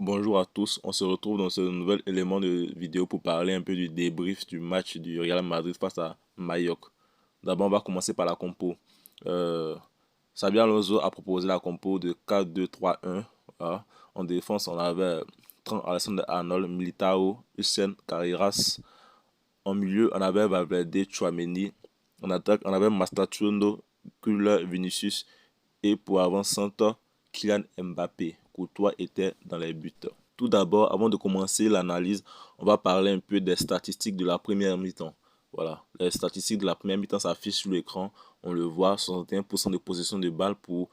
Bonjour à tous, on se retrouve dans ce nouvel élément de vidéo pour parler un peu du débrief du match du Real Madrid face à Mallorca. D'abord, on va commencer par la compo. Euh, Xabi Alonso a proposé la compo de 4-2-3-1. Voilà. En défense, on avait Trent Alexander-Arnold, Militao, Hussein, Carreras. En milieu, on avait Valverde, Tchouaméni. En attaque, on avait Mastachundo, Kühler, Vinicius. Et pour avant-centre, Kylian Mbappé. Courtois était dans les buts. Tout d'abord, avant de commencer l'analyse, on va parler un peu des statistiques de la première mi-temps. Voilà, les statistiques de la première mi-temps s'affichent sur l'écran. On le voit, 61% de possession de balle pour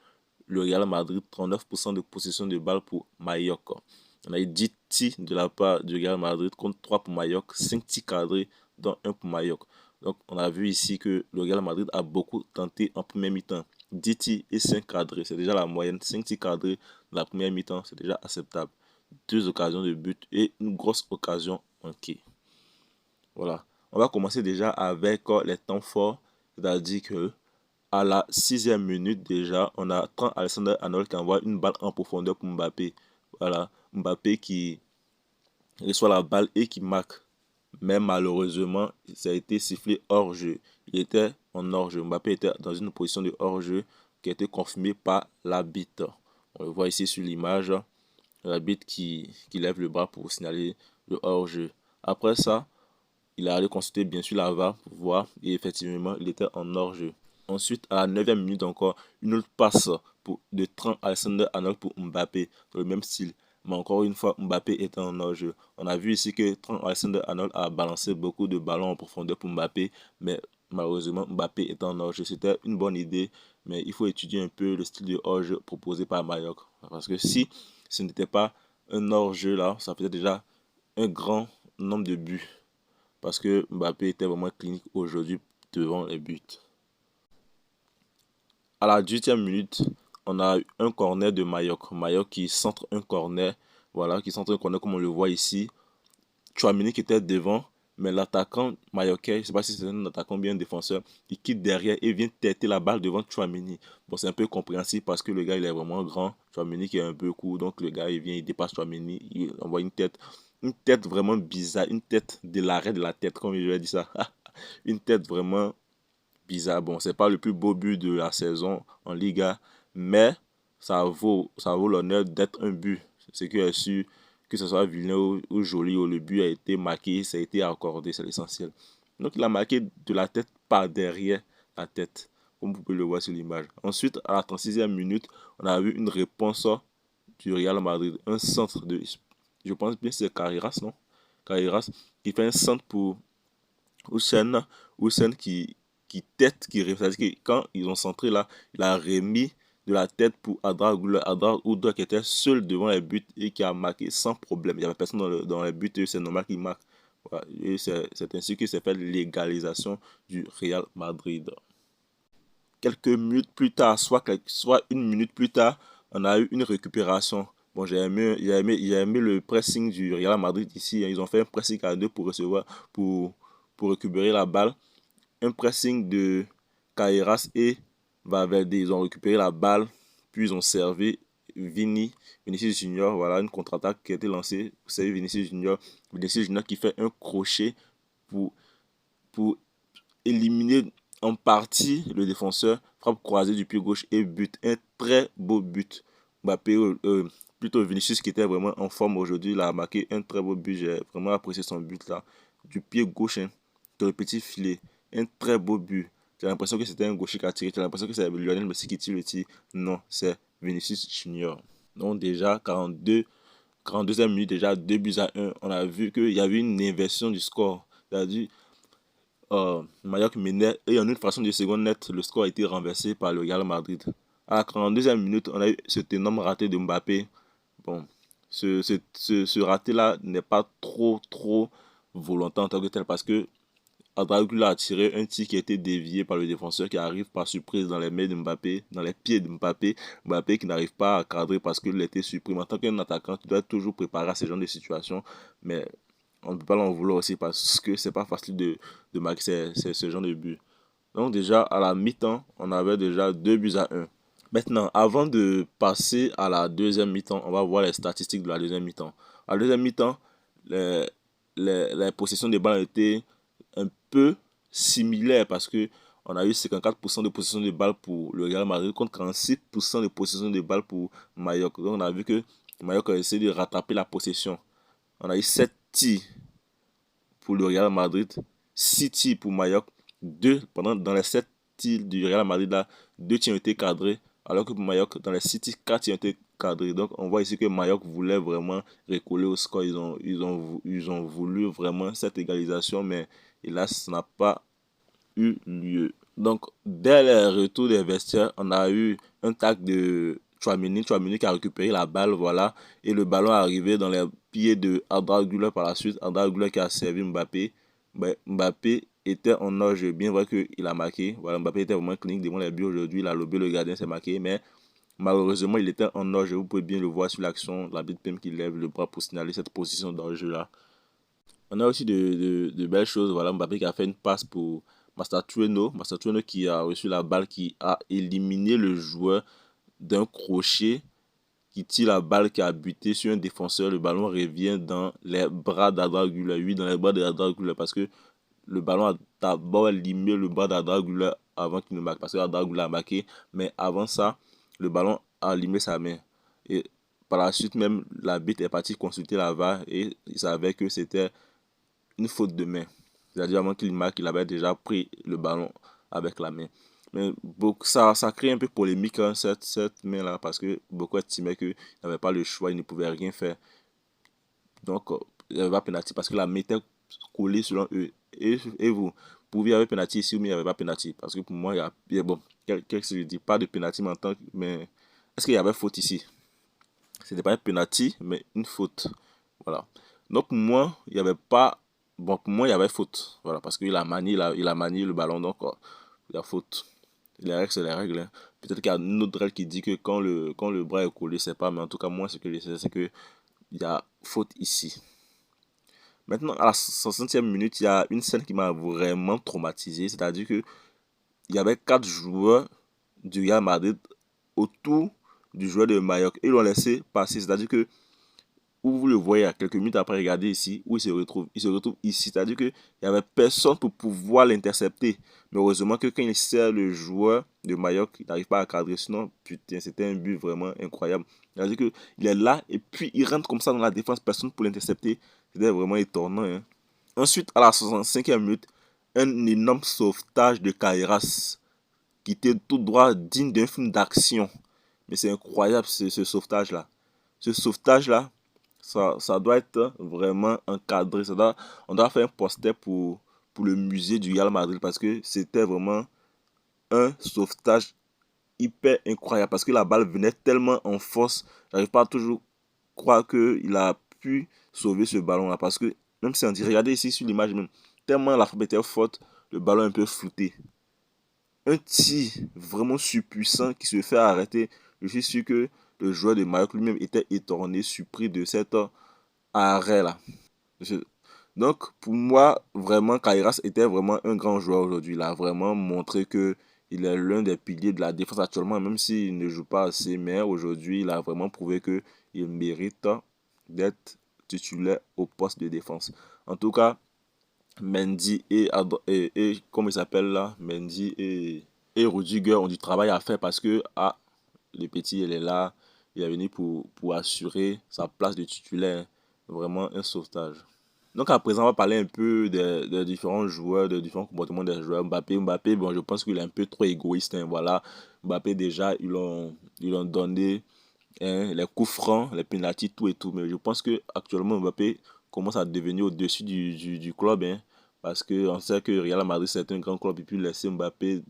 le Real Madrid, 39% de possession de balle pour Mallorca. On a eu 10 tirs de la part du Real Madrid contre 3 pour Mallorca, 5 tirs cadrés, dont 1 pour Mallorca. Donc, on a vu ici que le Real Madrid a beaucoup tenté en première mi-temps. 10 tirs et 5 cadrés, c'est déjà la moyenne. 5 tirs cadrés dans la première mi-temps, c'est déjà acceptable. 2 occasions de but et une grosse occasion manquée. Voilà. On va commencer déjà avec les temps forts, c'est-à-dire que à la 6e minute déjà, on a Trent Alexander-Arnold qui envoie une balle en profondeur pour Mbappé. Voilà, Mbappé qui reçoit la balle et qui marque. Mais malheureusement, ça a été sifflé hors jeu. Il était en hors jeu. Mbappé était dans une position de hors jeu qui a été confirmée par l'arbitre. On le voit ici sur l'image. L'arbitre qui lève le bras pour signaler le hors jeu. Après ça, il a allé consulter bien sûr la VAR pour voir et effectivement il était en hors jeu. Ensuite, à la 9e minute encore, une autre passe de Trent Alexander-Arnold pour Mbappé dans le même style. Mais encore une fois, Mbappé était en hors-jeu. On a vu ici que Trent Alexander-Arnold a balancé beaucoup de ballons en profondeur pour Mbappé, mais malheureusement, Mbappé était en hors-jeu. C'était une bonne idée, mais il faut étudier un peu le style de hors-jeu proposé par Mallorca. Parce que si ce n'était pas un hors-jeu là, ça faisait déjà un grand nombre de buts. Parce que Mbappé était vraiment clinique aujourd'hui devant les buts. À la 18e minute, on a eu un corner de Mallorca. Mallorca qui centre un corner. Voilà, qui centre un corner comme on le voit ici. Tchouaméni qui était devant. Mais l'attaquant Mallorca, je ne sais pas si c'est un attaquant bien un défenseur, il quitte derrière et vient têter la balle devant Tchouaméni. Bon, c'est un peu compréhensible parce que le gars il est vraiment grand. Tchouaméni qui est un peu court. Donc le gars il vient, il dépasse Tchouaméni. Il envoie une tête. Une tête vraiment bizarre. Une tête de l'arrêt de la tête, comme je vais dire ça. Une tête vraiment bizarre. Bon, c'est pas le plus beau but de la saison en Liga, mais ça vaut l'honneur d'être un but. C'est que est sûr, que ce soit vilain ou joli, le but a été marqué, ça a été accordé, c'est l'essentiel. Donc il a marqué de la tête par derrière la tête, comme vous pouvez le voir sur l'image. Ensuite, à la 36e minute, on a vu une réponse du Real Madrid, un centre de, je pense bien c'est Carreras, non? Carreras, qui fait un centre pour Hussein, Hussein qui tête, c'est-à-dire que quand ils ont centré là, il a remis de la tête pour Adra qui était seul devant les buts et qui a marqué sans problème. Il n'y avait personne dans les buts et c'est normal qu'il marque. Voilà. Et c'est ainsi que s'est fait l'égalisation du Real Madrid. Quelques minutes plus tard, soit une minute plus tard, on a eu une récupération. Bon, j'ai aimé le pressing du Real Madrid ici. Ils ont fait un pressing à deux pour recevoir, pour récupérer la balle. Un pressing de Carreras et Valverde. Ils ont récupéré la balle, puis ils ont servi Vinicius Junior. Voilà, une contre-attaque qui a été lancée. Vous savez, Vinicius Junior. Vinicius Junior qui fait un crochet pour, pour éliminer en partie le défenseur, frappe croisée du pied gauche et but. Un très beau but. Mbappé, plutôt Vinicius qui était vraiment en forme aujourd'hui, il a marqué un très beau but. J'ai vraiment apprécié son but là. Du pied gauche, hein, dans le petit filet. Un très beau but. J'ai l'impression que c'était un gaucher qui a tiré. J'ai l'impression que c'est Lionel Messi qui tire le tir. Non, c'est Vinicius Junior. Donc déjà, 42e minute, déjà 2 buts à 1. On a vu qu'il y avait une inversion du score. C'est-à-dire, Mallorca menait et en une fraction de seconde net, le score a été renversé par le Real Madrid. À la 42e minute, on a eu cet énorme raté de Mbappé. Bon, ce raté-là n'est pas trop volontaire en tant que tel parce que Adragula a tiré un tir qui a été dévié par le défenseur qui arrive par surprise dans les mains de Mbappé, dans les pieds de Mbappé. Mbappé qui n'arrive pas à cadrer parce qu'il était surpris. En tant qu'un attaquant, tu dois être toujours préparé à ce genre de situation. Mais on ne peut pas l'en vouloir aussi parce que c'est pas facile de marquer ce genre de but. Donc déjà, à la mi-temps, on avait déjà 2 buts à 1. Maintenant, avant de passer à la deuxième mi-temps, on va voir les statistiques de la deuxième mi-temps. À la deuxième mi-temps, les, les possessions de balles étaient un peu similaires parce que on a eu 54% de possession de balles pour le Real Madrid contre 46% de possession de balles pour Mallorca. Donc on a vu que Mallorca a essayé de rattraper la possession. On a eu 7 tirs pour le Real Madrid, 6 tirs pour Mallorca, 2 dans les 7 tirs du Real Madrid là, 2 tirs ont été cadrés, alors que pour Mallorca, dans les 6 tirs, 4 tirs ont été cadrés. Donc on voit ici que Mallorca voulait vraiment recoller au score. Ils ont voulu vraiment cette égalisation, mais hélas, ça n'a pas eu lieu. Donc, dès le retour des vestiaires, on a eu un tac de Tchouaméni qui a récupéré la balle, voilà, et le ballon est arrivé dans les pieds de Arda Güler par la suite. Arda Güler qui a servi Mbappé. Ben, Mbappé était en orge, bien vrai qu'il a marqué. Voilà, Mbappé était vraiment clinique devant les buts aujourd'hui. Il a lobé le gardien, s'est marqué, mais malheureusement, il était en orge. Vous pouvez bien le voir sur l'action. La bite Pem qui lève le bras pour signaler cette position d'orge là. On a aussi de belles choses. Voilà, Mbappé qui a fait une passe pour Master Trueno qui a reçu la balle, qui a éliminé le joueur d'un crochet, qui tire la balle, qui a buté sur un défenseur. Le ballon revient dans les bras d'Adra Güler. Oui, dans les bras d'Adra Güler, parce que le ballon a d'abord limé le bras d'Adra Güler avant qu'il ne marque. Parce que Adra Güler a marqué, mais avant ça, le ballon a limé sa main. Et par la suite, même, la bite est partie consulter la VAR et il savait que c'était une faute de main. C'est-à-dire avant qu'il marque, il avait déjà pris le ballon avec la main. Mais beaucoup, ça crée un peu polémique, hein, cette main-là, parce que beaucoup estimaient qu'il n'avait pas le choix, il ne pouvait rien faire. Donc, il n'y avait pas penalty parce que la main était collée selon eux. Et vous pouviez avoir penalty ici, mais il n'y avait pas penalty. Parce que pour moi, il y a bon, qu'est-ce que je dis, pas de penalty maintenant, mais est-ce qu'il y avait faute ici? C'était pas un penalty, mais une faute. Voilà. Donc, pour moi, il n'y avait pas. Bon, pour moi, il y avait faute. Voilà, parce qu'il a manié, il a manié le ballon, donc il y a faute. Les règles, c'est les règles, hein. Peut-être qu'il y a une autre règle qui dit que quand le bras est collé, c'est pas. Mais en tout cas, moi, ce que je sais, c'est qu'il y a faute ici. Maintenant, à la 60e minute, il y a une scène qui m'a vraiment traumatisé. C'est-à-dire que il y avait 4 joueurs du Real Madrid autour du joueur de Mallorca. Ils l'ont laissé passer. C'est-à-dire que où vous le voyez à quelques minutes après, regardez ici, où il se retrouve. Il se retrouve ici. C'est-à-dire qu'il n'y avait personne pour pouvoir l'intercepter. Mais heureusement que quand il sert le joueur de Mallorca, il n'arrive pas à cadrer. Sinon, putain, c'était un but vraiment incroyable. C'est-à-dire qu'il est là et puis il rentre comme ça dans la défense, personne pour l'intercepter. C'était vraiment étonnant, hein. Ensuite, à la 65e minute, un énorme sauvetage de Kairas qui était tout droit digne d'un film d'action. Mais c'est incroyable ce sauvetage-là. Ce sauvetage-là, ça doit être vraiment encadré. On doit faire un poster pour le musée du Real Madrid parce que c'était vraiment un sauvetage hyper incroyable. Parce que la balle venait tellement en force, j'arrive pas à toujours croire qu'il a pu sauver ce ballon-là. Parce que même si on dit, regardez ici sur l'image même, tellement la frappe était forte, le ballon est un peu flouté. Un tir vraiment surpuissant qui se fait arrêter. Je suis sûr que le joueur de Mallorca lui-même était étonné, surpris de cet arrêt-là. Donc, pour moi, vraiment, Kairas était vraiment un grand joueur aujourd'hui. Il a vraiment montré que il est l'un des piliers de la défense actuellement, même s'il ne joue pas assez. Mais aujourd'hui, il a vraiment prouvé qu'il mérite d'être titulaire au poste de défense. En tout cas, Mendy et comment il s'appelle là, Mendy et Rudiger ont du travail à faire parce que le petit, il est là, il est venu pour assurer sa place de titulaire. Vraiment un sauvetage. Donc à présent, on va parler un peu des différents joueurs, des différents comportements des joueurs. Mbappé, bon, je pense qu'il est un peu trop égoïste, hein, voilà. Mbappé, déjà, ils ont donné, hein, les coups francs, les pénaltys, tout et tout. Mais je pense que actuellement Mbappé commence à devenir au-dessus du club, hein, parce qu'on sait que Real Madrid, c'est un grand club. Et puis laisser Mbappé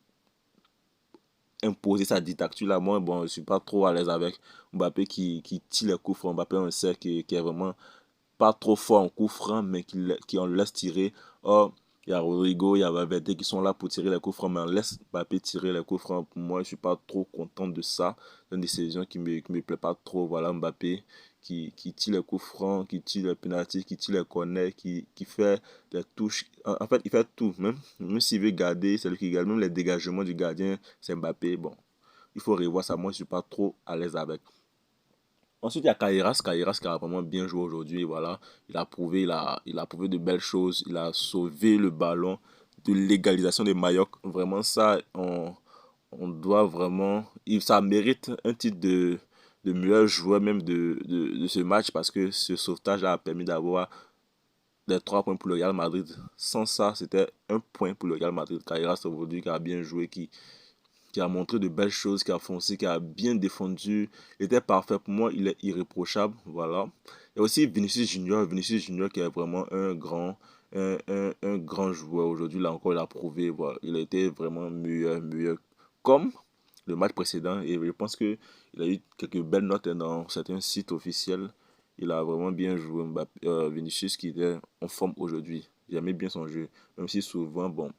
imposer sa dictature là, moi, bon, je suis pas trop à l'aise avec Mbappé qui tire les coups francs. Mbappé, on sait qui est vraiment pas trop fort en coup franc, mais qui on le laisse tirer. Or, il y a Rodrigo, il y a Valverde qui sont là pour tirer les coups francs, mais on laisse Mbappé tirer les coups francs. Pour moi, je suis pas trop content de ça. C'est une décision qui me plaît pas trop. Voilà, Mbappé qui tire les coups francs, qui tire les penalties, qui tire les corners, qui fait les touches. En fait, il fait tout. Même s'il veut garder, c'est lui qui garde. Même les dégagements du gardien, c'est Mbappé. Bon, il faut revoir ça. Moi, je ne suis pas trop à l'aise avec. Ensuite, il y a Kairas. Kairas qui a vraiment bien joué aujourd'hui. Voilà. Il a prouvé de belles choses. Il a sauvé le ballon de l'égalisation des Mayoc. Vraiment, ça, on doit vraiment. Ça mérite un titre de meilleur joueur même de ce match parce que ce sauvetage a permis d'avoir des 3 points pour le Real Madrid. Sans ça, c'était un point pour le Real Madrid. Kairas aujourd'hui qui a bien joué, qui a montré de belles choses, qui a foncé, qui a bien défendu. Il était parfait pour moi, il est irréprochable. Voilà. Et aussi Vinicius Junior qui est vraiment un grand joueur. Aujourd'hui, là encore, il a prouvé. Voilà. Il a été vraiment meilleur. Comme le match précédent. Et je pense qu'il a eu quelques belles notes dans certains sites officiels. Il a vraiment bien joué. Vinicius qui était en forme aujourd'hui. J'aimais bien son jeu. Même si souvent, bon,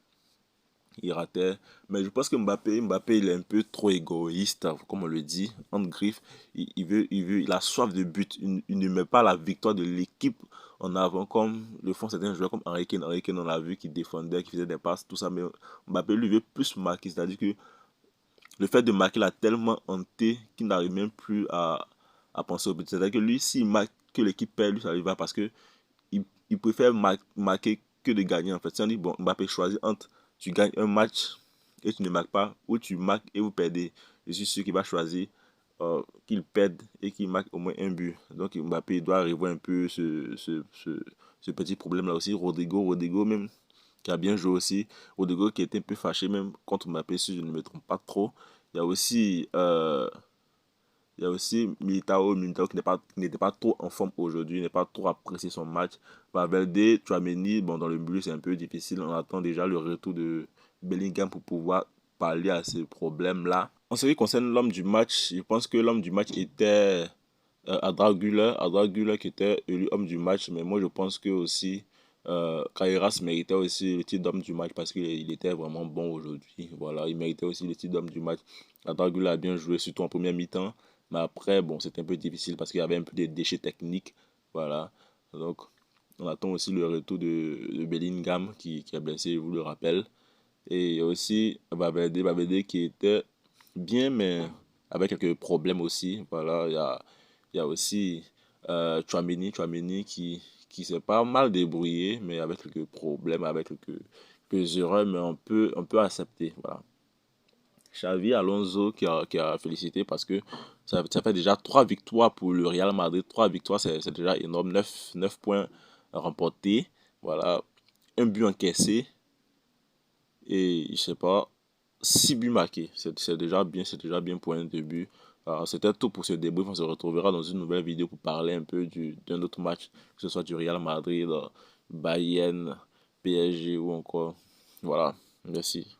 il ratait. Mais je pense que Mbappé, il est un peu trop égoïste, comme on le dit, entre griffes. Il a soif de but. Il ne met pas la victoire de l'équipe en avant, comme le font certains joueurs, comme Harry Kane. Harry Kane, on a vu qu'il défendait, qu'il faisait des passes, tout ça. Mais Mbappé, lui, veut plus marquer. C'est-à-dire que le fait de marquer l'a tellement hanté qu'il n'arrive même plus à penser au but. C'est-à-dire que lui, s'il marque que l'équipe perd, lui, ça lui va parce que il préfère marquer que de gagner en fait. Si on dit, bon, Mbappé choisit entre tu gagnes un match et tu ne marques pas, ou tu marques et vous perdez. Je suis sûr qu'il va choisir qu'il perde et qu'il marque au moins un but. Donc Mbappé doit revoir un peu ce petit problème-là aussi. Rodrigo même, qui a bien joué aussi. Rodrigo qui était un peu fâché même contre Mbappé, si je ne me trompe pas trop. Il y a aussi Militao qui n'était pas trop en forme aujourd'hui, n'est pas trop apprécié son match. Valverde, Tchouaméni, bon, dans le milieu, c'est un peu difficile. On attend déjà le retour de Bellingham pour pouvoir pallier à ce problème-là. En ce qui concerne l'homme du match, je pense que l'homme du match était Adra Güler qui était élu homme du match, mais moi je pense que aussi Kairas méritait aussi le titre d'homme du match parce qu'il était vraiment bon aujourd'hui. Voilà, il méritait aussi le titre d'homme du match. Adra Güler a bien joué, surtout en première mi-temps. Mais après, bon, c'était un peu difficile parce qu'il y avait un peu des déchets techniques. Voilà. Donc, on attend aussi le retour de Bellingham qui est blessé, je vous le rappelle. Et aussi Valverde qui était bien, mais avec quelques problèmes aussi. Voilà, il y a aussi Tchouaméni qui s'est pas mal débrouillé, mais avec quelques problèmes, avec quelques erreurs, mais on peut accepter. Voilà. Xavi Alonso qui a félicité parce que ça fait déjà 3 victoires pour le Real Madrid. 3 victoires, c'est déjà énorme. 9 points remportés. Voilà. Un but encaissé. Et je sais pas, 6 buts marqués. C'est déjà bien pour un début. Alors, c'était tout pour ce débrief. On se retrouvera dans une nouvelle vidéo pour parler un peu d'un autre match, que ce soit du Real Madrid, Bayern, PSG ou encore. Voilà. Merci.